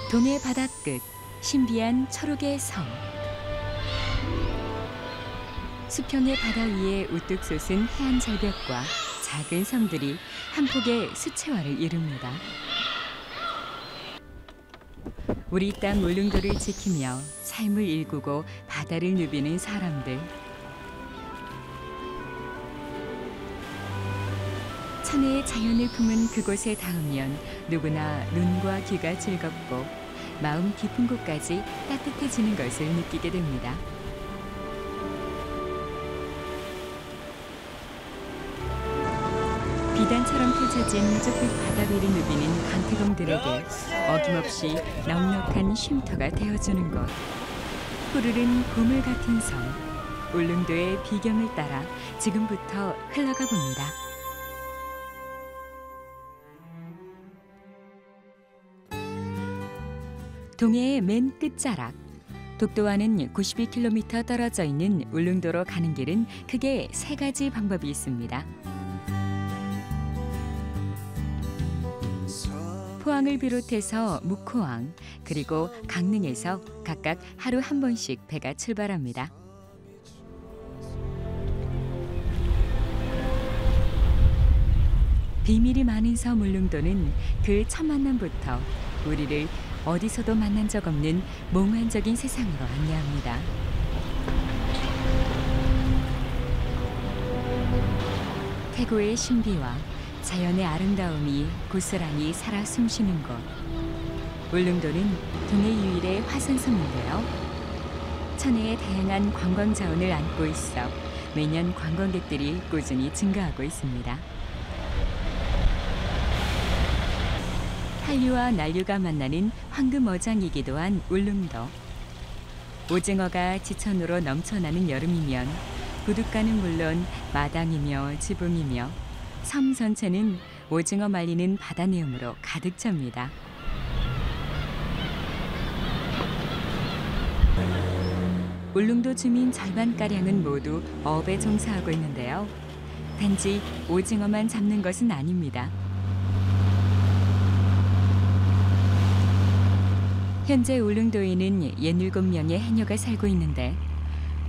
동해 바다 끝 신비한 초록의 섬. 수평의 바다 위에 우뚝 솟은 해안 절벽과 작은 섬들이 한 폭의 수채화를 이룹니다. 우리 땅 울릉도를 지키며 삶을 일구고 바다를 누비는 사람들. 천혜의 자연을 품은 그곳에 닿으면 누구나 눈과 귀가 즐겁고 마음 깊은 곳까지 따뜻해지는 것을 느끼게 됩니다. 비단처럼 펼쳐진 좁은 바다 위를 누비는 강태공들에게 어김없이 넉넉한 쉼터가 되어주는 곳. 푸르른 보물 같은 섬, 울릉도의 비경을 따라 지금부터 흘러가 봅니다. 동해의 맨 끝자락, 독도와는 92km 떨어져 있는 울릉도로 가는 길은 크게 세 가지 방법이 있습니다. 포항을 비롯해서 묵호항, 그리고 강릉에서 각각 하루 한 번씩 배가 출발합니다. 비밀이 많은 섬 울릉도는 그 첫 만남부터 우리를 어디서도 만난 적 없는 몽환적인 세상으로 안내합니다. 태고의 신비와 자연의 아름다움이 고스란히 살아 숨쉬는 곳. 울릉도는 동해 유일의 화산섬인데요. 천혜의 다양한 관광 자원을 안고 있어 매년 관광객들이 꾸준히 증가하고 있습니다. 한류와 난류가 만나는 황금어장이기도 한 울릉도. 오징어가 지천으로 넘쳐나는 여름이면 부둣가는 물론 마당이며 지붕이며 섬 전체는 오징어 말리는 바다 내음으로 가득 찹니다. 울릉도 주민 절반가량은 모두 어업에 종사하고 있는데요. 단지 오징어만 잡는 것은 아닙니다. 현재 울릉도에는 67명의 해녀가 살고 있는데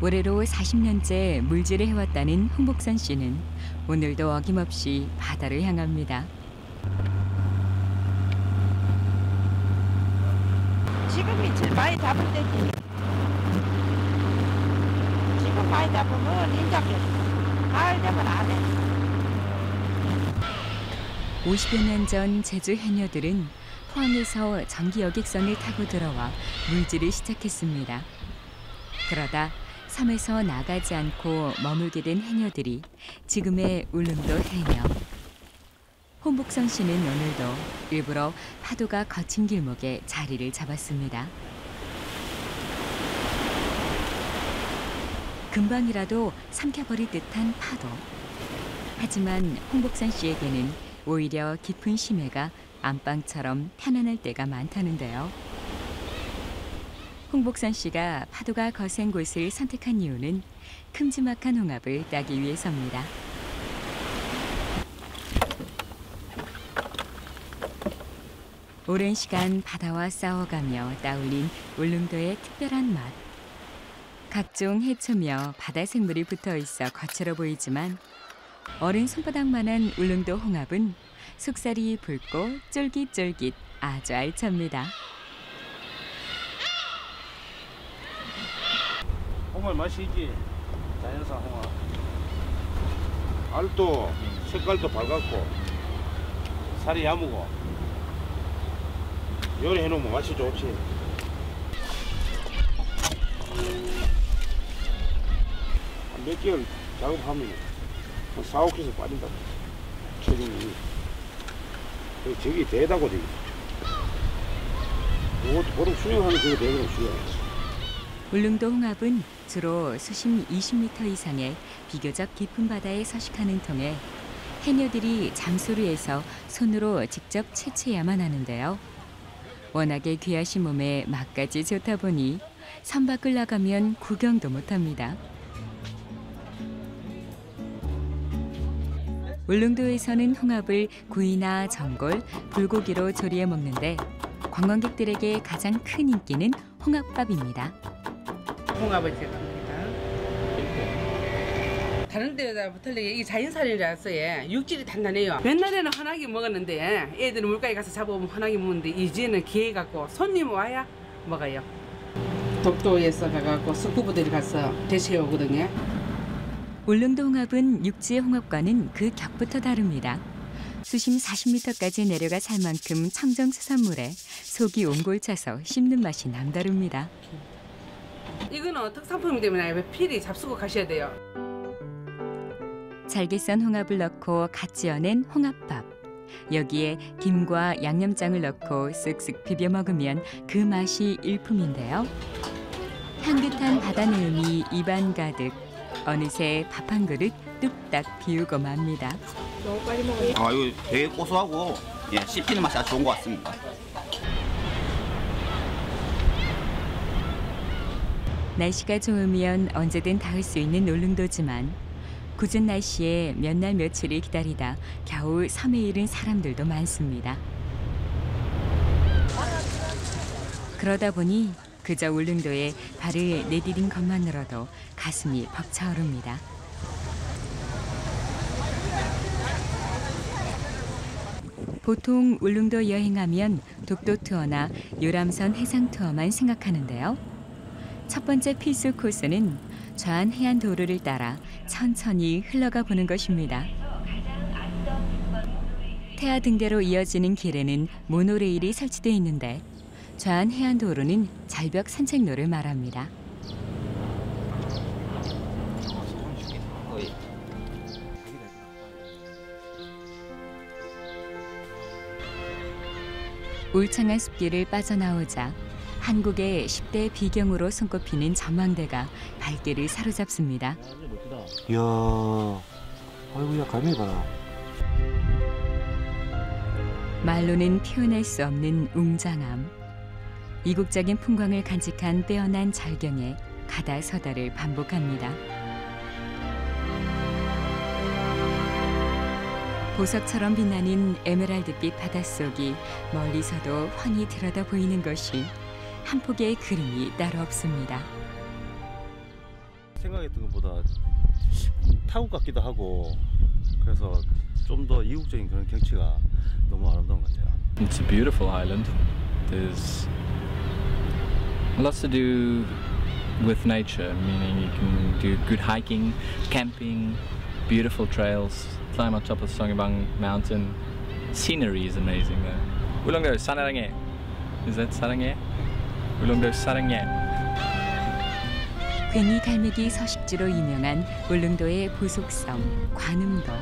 올해로 40년째 물질을 해왔다는 홍복선 씨는 오늘도 어김없이 바다를 향합니다. 지금이 제일 많이 잡을 때지. 지금 많이 잡으면 인자게 가을 되면 안 해. 50여 년 전 제주 해녀들은 포항에서 전기 여객선을 타고 들어와 물질을 시작했습니다. 그러다 섬에서 나가지 않고 머물게 된 해녀들이 지금의 울릉도 해녀. 홍복선 씨는 오늘도 일부러 파도가 거친 길목에 자리를 잡았습니다. 금방이라도 삼켜버릴 듯한 파도. 하지만 홍복선 씨에게는 오히려 깊은 심해가 안방처럼 편안할 때가 많다는데요. 홍복선 씨가 파도가 거센 곳을 선택한 이유는 큼지막한 홍합을 따기 위해서입니다. 오랜 시간 바다와 싸워가며 따올린 울릉도의 특별한 맛. 각종 해초며 바다 생물이 붙어 있어 거칠어 보이지만 어른 손바닥만한 울릉도 홍합은 속살이 붉고 쫄깃쫄깃 아주 알찹니다. 홍합 맛이 있지. 자연산 홍합. 알도 색깔도 밝았고 살이 야무고 요리해 놓으면 맛이 좋지. 몇 개월 작업하면 4, 5kg 빠진다. 체중이. 저기 대다고 되게. 이것도 보름 수영하는 그게 되거든, 수영. 울릉도 홍합은 주로 수심 20m 이상의 비교적 깊은 바다에 서식하는 통에 해녀들이 잠수류에서 손으로 직접 채취해야만 하는데요. 워낙에 귀하신 몸에 맛까지 좋다 보니 섬 밖을 나가면 구경도 못합니다. 울릉도에서는 홍합을 구이나 전골, 불고기로 조리해 먹는데 관광객들에게 가장 큰 인기는 홍합밥입니다. 홍합을 제공합니다. 다른 데보다 틀리게 이 자연산이라서요 육질이 단단해요. 옛날에는 환하게 먹었는데 애들은 물가에 가서 잡아오면 환하게 먹는데 이제는 기회 갖고 손님 와야 먹어요. 독도에서 가갖고 석구부들이 가서 대체오거든요. 울릉도 홍합은 육지의 홍합과는 그 격부터 다릅니다. 수심 40m까지 내려가 살 만큼 청정 수산물에 속이 옹골 차서 씹는 맛이 남다릅니다. 이거는 특산품이기 때문에 필히 잡수고 가셔야 돼요. 잘게 썬 홍합을 넣고 갓 지어낸 홍합밥. 여기에 김과 양념장을 넣고 쓱쓱 비벼 먹으면 그 맛이 일품인데요. 향긋한 바다 내음이 입안 가득. 어느새 밥 한 그릇 뚝딱 비우고 맙니다. 이거 되게 고소하고 씹히는 맛이 아주 좋은 것 같습니다. 날씨가 좋으면 언제든 닿을 수 있는 울릉도지만 궂은 날씨에 몇 날 며칠을 기다리다 겨우 섬에 이른 사람들도 많습니다. 그러다 보니 그저 울릉도에 발을 내디딘 것만으로도 가슴이 벅차오릅니다. 보통 울릉도 여행하면 독도 투어나 요람선 해상 투어만 생각하는데요. 첫 번째 필수 코스는 좌안 해안도로를 따라 천천히 흘러가 보는 것입니다. 태아 등대로 이어지는 길에는 모노레일이 설치되어 있는데 좌안 해안도로는 절벽 산책로를 말합니다. 울창한 숲길을 빠져나오자 한국의 10대 비경으로 손꼽히는 전망대가 발길을 사로잡습니다. 이야, 아이고야 갈매기 봐라. 말로는 표현할 수 없는 웅장함. 이국적인 풍광을 간직한 빼어난 절경에 가다서다를 반복합니다. 보석처럼 빛나는 에메랄드빛 바닷속이 멀리서도 훤히 들여다 보이는 것이 한 폭의 그림이 따로 없습니다. 생각했던 것보다 타국 같기도 하고 그래서 좀 더 이국적인 그런 경치가 너무 아름다운 것 같아요. It's a beautiful island. There's lots to do with nature, meaning you can do good hiking, camping, beautiful trails, climb on top of Songabang Mountain. Scenery is amazing there. 울릉도 사랑해. Is that 사랑해? 울릉도 사랑해. 괜히 갈매기 서식지로 유명한 울릉도의 부속성 관음도.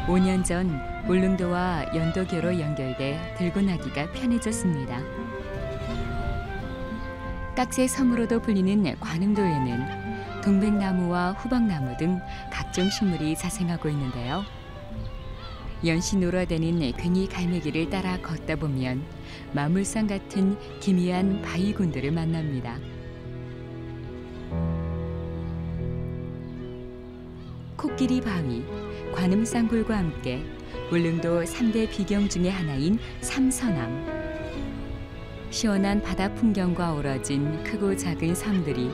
5년 전 울릉도와 연도교로 연결돼 들고 나기가 편해졌습니다. 깍새 섬으로도 불리는 관음도에는 동백나무와 후박나무 등 각종 식물이 자생하고 있는데요. 연시 놀아대는 괭이 갈매기를 따라 걷다 보면 마물상 같은 기미한 바위군들을 만납니다. 코끼리 바위, 관음쌍굴과 함께 울릉도 3대 비경 중의 하나인 삼서남. 시원한 바다 풍경과 어우러진 크고 작은 섬들이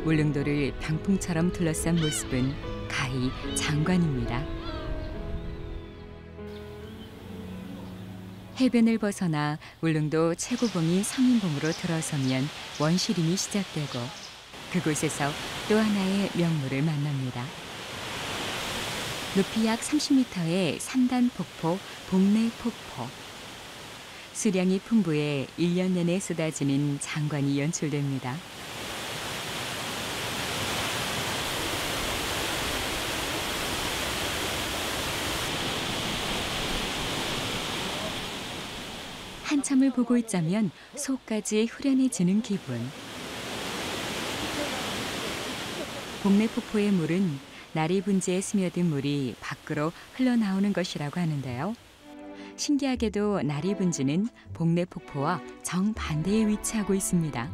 울릉도를 병풍처럼 둘러싼 모습은 가히 장관입니다. 해변을 벗어나 울릉도 최고봉인 성인봉으로 들어서면 원시림이 시작되고 그곳에서 또 하나의 명물을 만납니다. 높이 약 30m의 3단 폭포 복내폭포. 수량이 풍부해 1년 내내 쏟아지는 장관이 연출됩니다. 한참을 보고 있자면 속까지 후련해지는 기분. 복내폭포의 물은 나리 분지에 스며든 물이 밖으로 흘러나오는 것이라고 하는데요. 신기하게도 나리 분지는 복내폭포와 정반대에 위치하고 있습니다.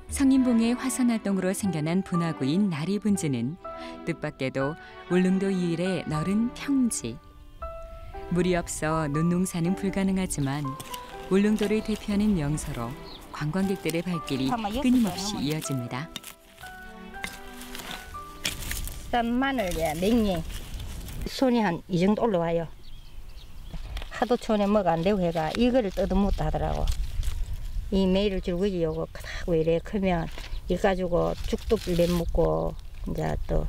성인봉의 화산 활동으로 생겨난 분화구인 나리분지는 뜻밖에도 울릉도 유일의 너른 평지. 물이 없어 논농사는 불가능하지만 울릉도를 대표하는 명소로 관광객들의 발길이 끊임없이 이어집니다. 쌈 마늘에 맹이 손이 한 이 정도 올라와요. 하도 촌에 뭐가 안 되고 해가 이거를 뜯어먹다 하더라고. 이 매일 줄거지 요거 크다고 이래 크면 이거 가지고 죽도 내 먹고 이제 또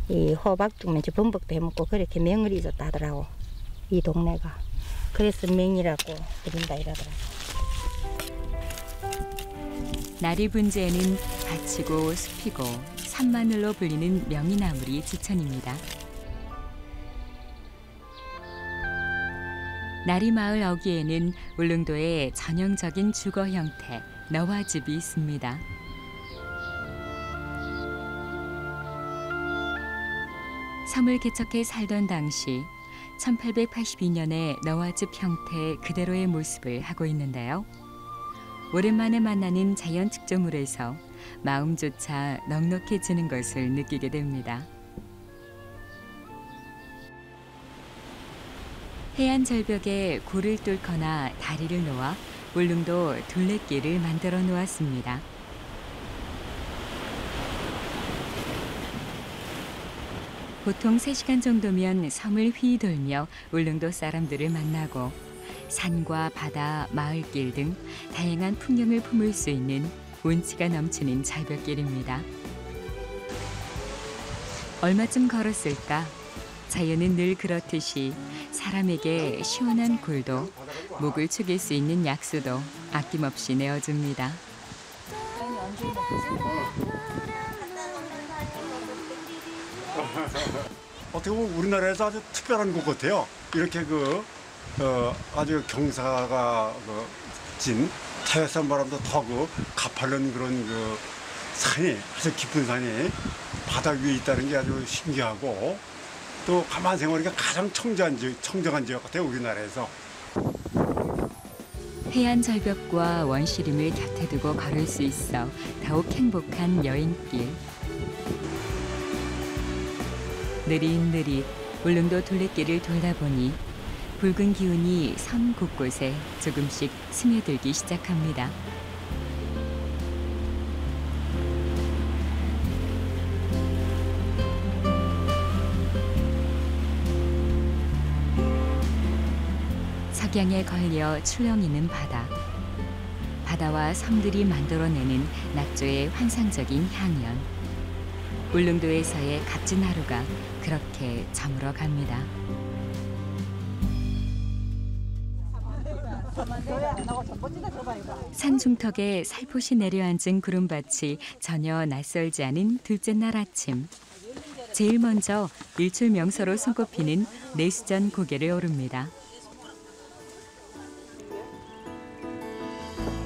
이 호박죽면 범벅도 해 먹고 그렇게 명을 잊었다 하더라고. 이 동네가. 그래서 맹이라고 부른다 이러더라고. 나리분지에는 밭이고 숲이고 산마늘로 불리는 명이나물이 지천입니다. 나리마을 어귀에는 울릉도의 전형적인 주거 형태, 너와집이 있습니다. 섬을 개척해 살던 당시 1882년에 너와집 형태 그대로의 모습을 하고 있는데요. 오랜만에 만나는 자연 측정물에서 마음조차 넉넉해지는 것을 느끼게 됩니다. 해안 절벽에 골을 뚫거나 다리를 놓아 울릉도 둘레길을 만들어 놓았습니다. 보통 3시간 정도면 섬을 휘돌며 울릉도 사람들을 만나고 산과 바다, 마을길 등 다양한 풍경을 품을 수 있는 운치가 넘치는 절벽길입니다. 얼마쯤 걸었을까? 자연은 늘 그렇듯이 사람에게 시원한 굴도 목을 축일 수 있는 약수도 아낌없이 내어줍니다. 어떻게 보면 우리나라에서 아주 특별한 곳 같아요. 이렇게 아주 경사가 진 타협산 바람도 타고 가파른 그런 산이 아주 깊은 산이 바다 위에 있다는 게 아주 신기하고 또 가만 생각하니까 가장 청정한 지역 같아요. 우리나라에서. 해안 절벽과 원시림을 곁에 두고 걸을 수 있어 더욱 행복한 여행길. 느릿느릿 울릉도 둘레길을 돌다 보니 붉은 기운이 섬 곳곳에 조금씩 스며들기 시작합니다. 석양에 걸려 출렁이는 바다. 바다와 섬들이 만들어내는 낙조의 환상적인 향연. 울릉도에서의 값진 하루가 그렇게 저물어 갑니다. 산 중턱에 살포시 내려앉은 구름밭이 전혀 낯설지 않은 둘째 날 아침. 제일 먼저 일출 명소로 손꼽히는 내수전 고개를 오릅니다.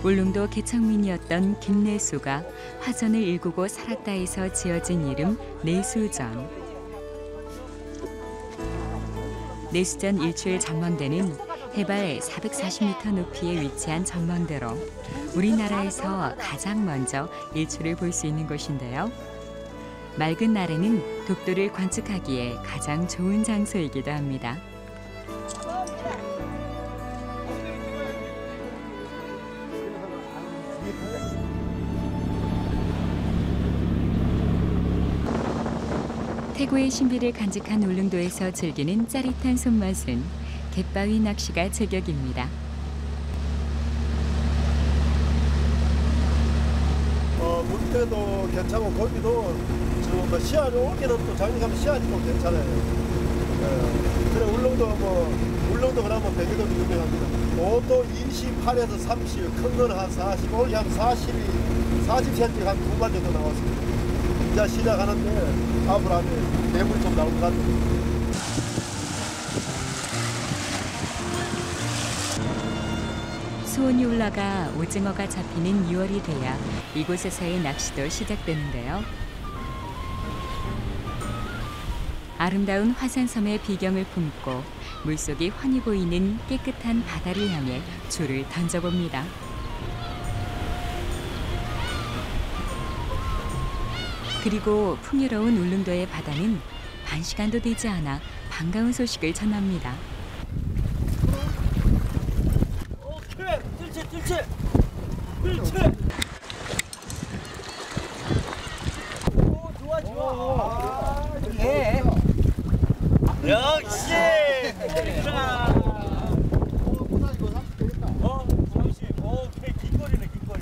울릉도 개척민이었던 김내수가 화전을 일구고 살았다 해서 지어진 이름 내수전. 내수전 일출 전망대는 해발 440m 높이에 위치한 전망대로 우리나라에서 가장 먼저 일출을 볼 수 있는 곳인데요. 맑은 날에는 독도를 관측하기에 가장 좋은 장소이기도 합니다. 태고의 신비를 간직한 울릉도에서 즐기는 짜릿한 손맛은 갯바위 낚시가 제격입니다. 물때도 괜찮고 거기도 시야를 올게는 또 장님가면 시야니 또 괜찮아요. 그래 울릉도 그러면 배기도 유명합니다. 온도 28에서 30, 큰 건 한 40, 오늘 한 40cm 한 2만 정도 나왔습니다. 이제 시작하는데 앞으로 하면 대물이 좀 나올 것 같아요. 수온이 올라가 오징어가 잡히는 6월이 돼야 이곳에서의 낚시도 시작되는데요. 아름다운 화산섬의 비경을 품고 물속이 훤히 보이는 깨끗한 바다를 향해 줄을 던져봅니다. 그리고 풍요로운 울릉도의 바다는 반 시간도 되지 않아 반가운 소식을 전합니다. 오케이, 뜰채. 오, 좋아. 예. 역시. 오케이, 긴거리네, 긴거리.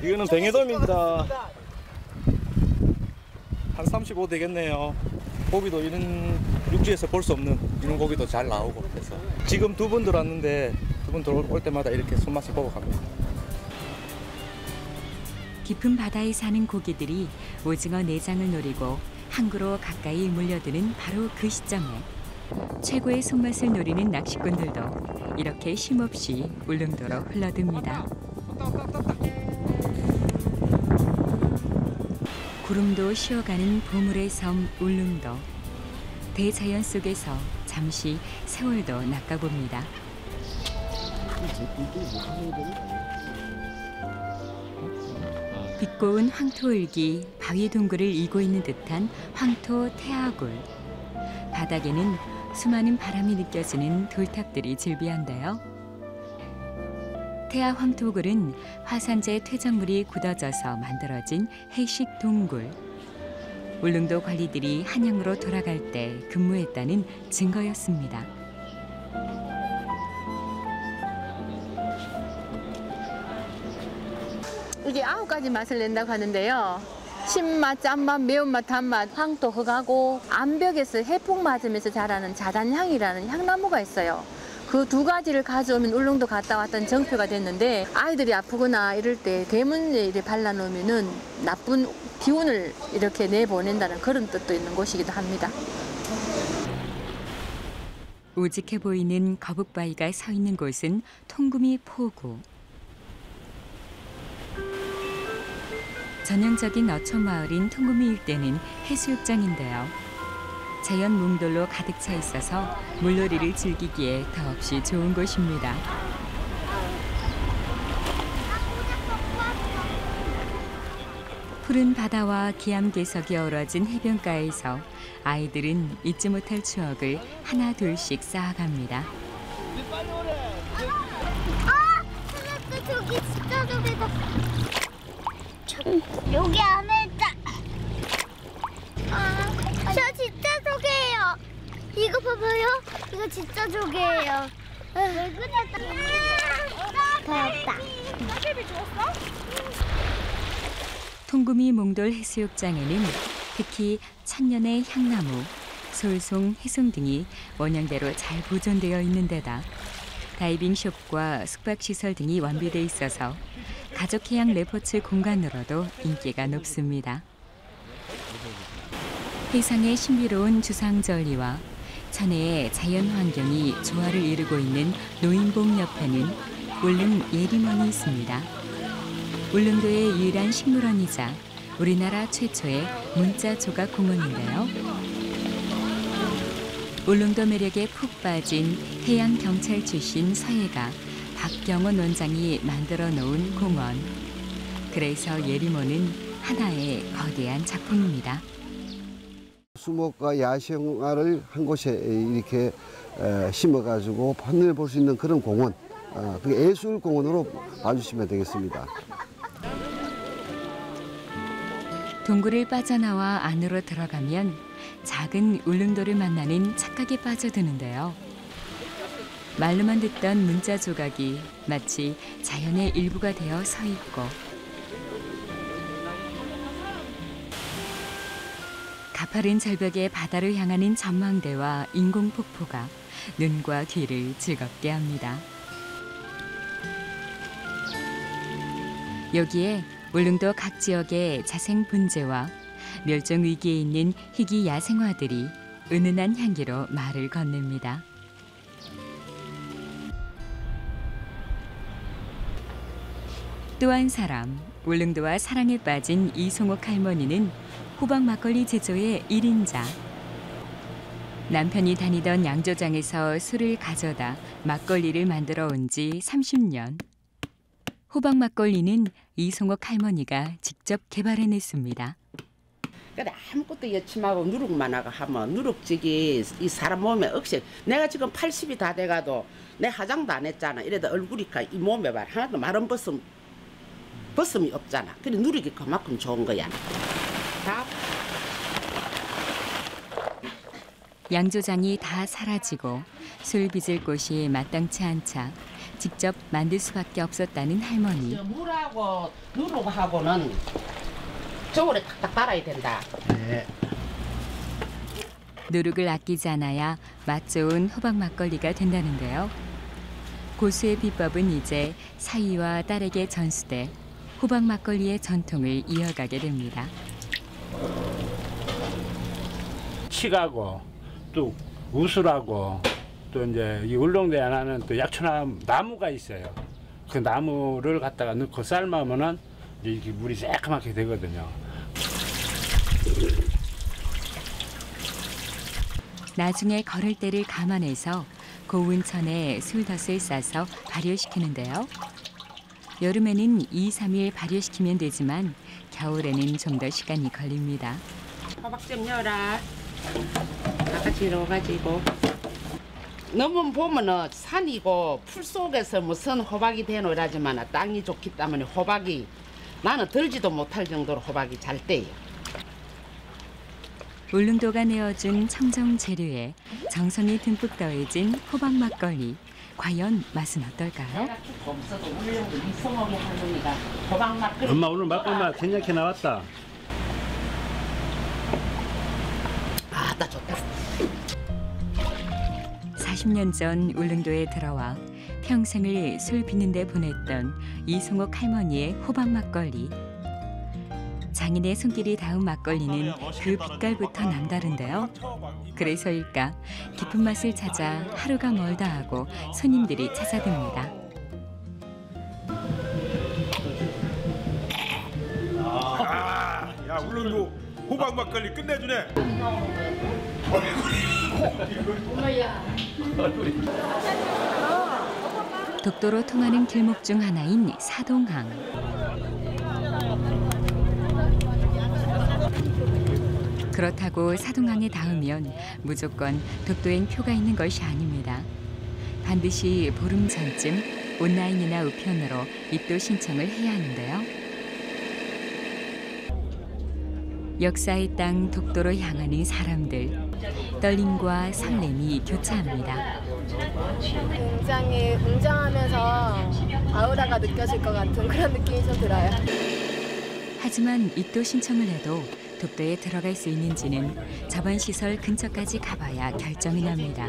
이거는 뱅에돔입니다. 한 35 되겠네요. 고기도 이런 육지에서 볼 수 없는 이런 고기도 잘 나오고 해서 지금 두 분 들어왔는데 두 분 들어올 때마다 이렇게 손맛을 보고 갑니다. 깊은 바다에 사는 고기들이 오징어 내장을 노리고 항구로 가까이 몰려드는 바로 그 시점에 최고의 손맛을 노리는 낚시꾼들도 이렇게 쉼없이 울릉도로 흘러듭니다. 구름도 쉬어가는 보물의 섬 울릉도. 대자연 속에서 잠시 세월도 낚아봅니다. 빛고운 황토을기, 바위 동굴을 이고 있는 듯한 황토 태화굴. 바닥에는 수많은 바람이 느껴지는 돌탑들이 즐비한데요. 태화 황토굴은 화산재 퇴적물이 굳어져서 만들어진 해식 동굴. 울릉도 관리들이 한양으로 돌아갈 때 근무했다는 증거였습니다. 이게 9가지 맛을 낸다고 하는데요. 신맛, 짠맛, 매운맛, 단맛, 황토 흙하고 암벽에서 해풍 맞으면서 자라는 자단향이라는 향나무가 있어요. 그 두 가지를 가져오면 울릉도 갔다 왔던 정표가 됐는데 아이들이 아프거나 이럴 때 대문에 이렇게 발라놓으면은 나쁜 기운을 이렇게 내보낸다는 그런 뜻도 있는 곳이기도 합니다. 우직해 보이는 거북바위가 서 있는 곳은 통구미 포구. 전형적인 어촌 마을인 통구미 일대는 해수욕장인데요. 자연 몽돌로 가득 차 있어서 물놀이를 즐기기에 더없이 좋은 곳입니다. 푸른 바다와 기암괴석이 어우러진 해변가에서 아이들은 잊지 못할 추억을 하나 둘씩 쌓아갑니다. 저기 진짜 저기다. 여기 안에 있다. 저 진짜 조개예요. 이거 봐봐요. 이거 진짜 조개예요. 왜 그래? 더웠다. 통구미 몽돌 해수욕장에는 특히 천년의 향나무, 솔송, 해송 등이 원형대로 잘 보존되어 있는 데다 다이빙숍과 숙박시설 등이 완비돼 있어서 가족해양 레포츠 공간으로도 인기가 높습니다. 해상의 신비로운 주상절리와 천혜의 자연환경이 조화를 이루고 있는 노인봉 옆에는 울릉 예림원이 있습니다. 울릉도의 유일한 식물원이자 우리나라 최초의 문자 조각 공원인데요. 울릉도 매력에 푹 빠진 해양경찰 출신 서해가 박경원 원장이 만들어 놓은 공원. 그래서 예림원은 하나의 거대한 작품입니다. 수목과 야생화를 한 곳에 이렇게 심어가지고 판을 볼 수 있는 그런 공원, 그 예술공원으로 봐주시면 되겠습니다. 동굴을 빠져나와 안으로 들어가면 작은 울릉도를 만나는 착각에 빠져드는데요. 말로만 듣던 문자 조각이 마치 자연의 일부가 되어 서 있고 가파른 절벽의 바다를 향하는 전망대와 인공폭포가 눈과 귀를 즐겁게 합니다. 여기에 울릉도 각 지역의 자생 분재와 멸종 위기에 있는 희귀 야생화들이 은은한 향기로 말을 건넵니다. 또 한 사람, 울릉도와 사랑에 빠진 이송옥 할머니는 호박 막걸리 제조의 1인자. 남편이 다니던 양조장에서 술을 가져다 막걸리를 만들어 온 지 30년. 호박 막걸리는 이송옥 할머니가 직접 개발해냈습니다. 그래 아무것도 여침하고 누룩만 하고 하면 누룩지기 이 사람 몸에 억세. 내가 지금 80이 다 돼가도 내 화장도 안 했잖아. 이래도 얼굴이 이 몸에 봐 하나도 마른 벗음이 없잖아. 그래 누룩이 그만큼 좋은 거야. 다. 양조장이 다 사라지고 술 빚을 곳이 마땅치 않자 직접 만들 수밖에 없었다는 할머니. 물하고 누룩하고는 저울에 탁탁 달아야 된다. 네. 누룩을 아끼지 않아야 맛 좋은 호박 막걸리가 된다는데요. 고수의 비법은 이제 사위와 딸에게 전수돼 호박 막걸리의 전통을 이어가게 됩니다. 칡하고 또 우술하고 또 이제 이 울릉도에 하나는 또 약초나무가 있어요. 그 나무를 갖다가 넣고 삶으면은 이렇게 물이 새까맣게 되거든요. 나중에 걸을 때를 감안해서 고운 천에 술덫을 싸서 발효시키는데요. 여름에는 2, 3일 발효시키면 되지만 겨울에는 좀 더 시간이 걸립니다. 호박 좀 넣어라. 같이 넣어가지고. 너무 보면은 산이고 풀 속에서 무슨 호박이 되노라지만 땅이 좋기 때문에 호박이 나는 들지도 못할 정도로 호박이 잘 돼요. 울릉도가 내어준 청정 재료에 정성이 듬뿍 더해진 호박 막걸리. 과연 맛은 어떨까요? 없어도 울릉도 이성옥이 할머니가 호박 막걸리. 엄마 오늘 막걸리 괜찮게 나왔다. 아따 좋다. 40년 전 울릉도에 들어와 평생을 술 빚는 데 보냈던 이송옥 할머니의 호박 막걸리. 장인의 손길이 닿은 막걸리는 그 빛깔부터 남다른데요. 그래서일까 깊은 맛을 찾아 하루가 멀다 하고 손님들이 찾아듭니다. 야 울릉도 호박 막걸리 끝내주네. 독도로 통하는 길목 중 하나인 사동항. 그렇다고 사동항에 닿으면 무조건 독도행 표가 있는 것이 아닙니다. 반드시 보름 전쯤 온라인이나 우편으로 입도 신청을 해야 하는데요. 역사의 땅 독도로 향하는 사람들, 떨림과 설렘이 교차합니다. 굉장히 웅장하면서 아우라가 느껴질 것 같은 그런 느낌이 좀 들어요. 하지만 입도 신청을 해도 독도에 들어갈 수 있는지는 접안시설 근처까지 가봐야 결정이 납니다.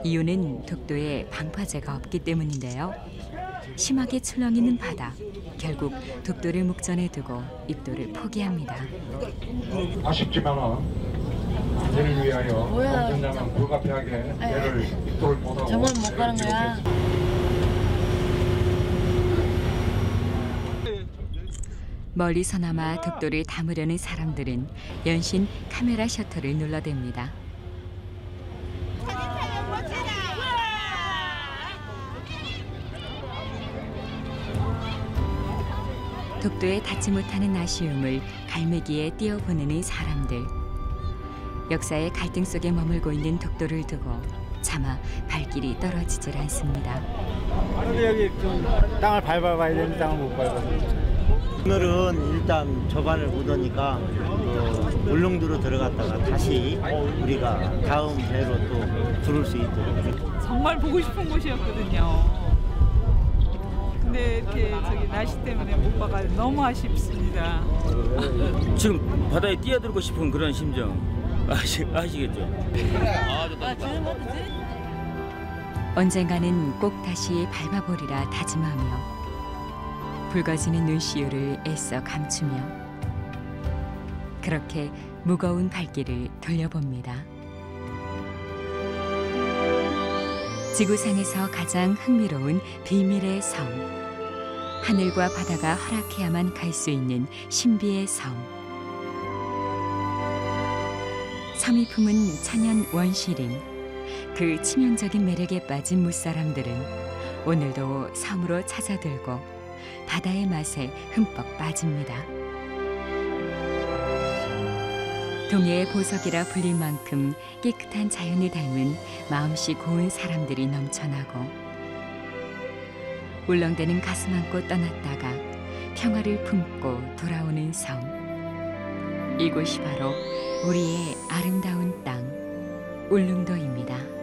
이유는 독도에 방파제가 없기 때문인데요. 심하게 출렁이는 바다, 결국 독도를 목전에 두고 입도를 포기합니다. 아쉽지만 얘를 위하여 언젠가는 불가피하게 얘를 입도를 보다고 정말 못 가는 거야. 멀리서나마 독도를 담으려는 사람들은 연신 카메라 셔터를 눌러댑니다. 독도에 닿지 못하는 아쉬움을 갈매기에 띄어보내는 사람들. 역사의 갈등 속에 머물고 있는 독도를 두고 차마 발길이 떨어지질 않습니다. 그런데 여기 좀 땅을 밟아봐야 되는 땅을 못 밟아서. 오늘은 일단 저반을 못 오니까 울릉도로 들어갔다가 다시 우리가 다음 배로 또 들어올 수 있도록. 정말 보고 싶은 곳이었거든요. 근데 이렇게 날씨 때문에 못 봐가 너무 아쉽습니다. 지금 바다에 뛰어들고 싶은 그런 심정 아시겠죠? 언젠가는 꼭 다시 밟아보리라 다짐하며 붉어지는 눈시울을 애써 감추며 그렇게 무거운 발길을 돌려봅니다. 지구상에서 가장 흥미로운 비밀의 섬. 하늘과 바다가 허락해야만 갈 수 있는 신비의 섬. 섬이 품은 천연 원시림. 그 치명적인 매력에 빠진 무사람들은 오늘도 섬으로 찾아들고 바다의 맛에 흠뻑 빠집니다. 동해의 보석이라 불릴 만큼 깨끗한 자연을 닮은 마음씨 고운 사람들이 넘쳐나고 울렁대는 가슴 안고 떠났다가 평화를 품고 돌아오는 섬. 이곳이 바로 우리의 아름다운 땅 울릉도입니다.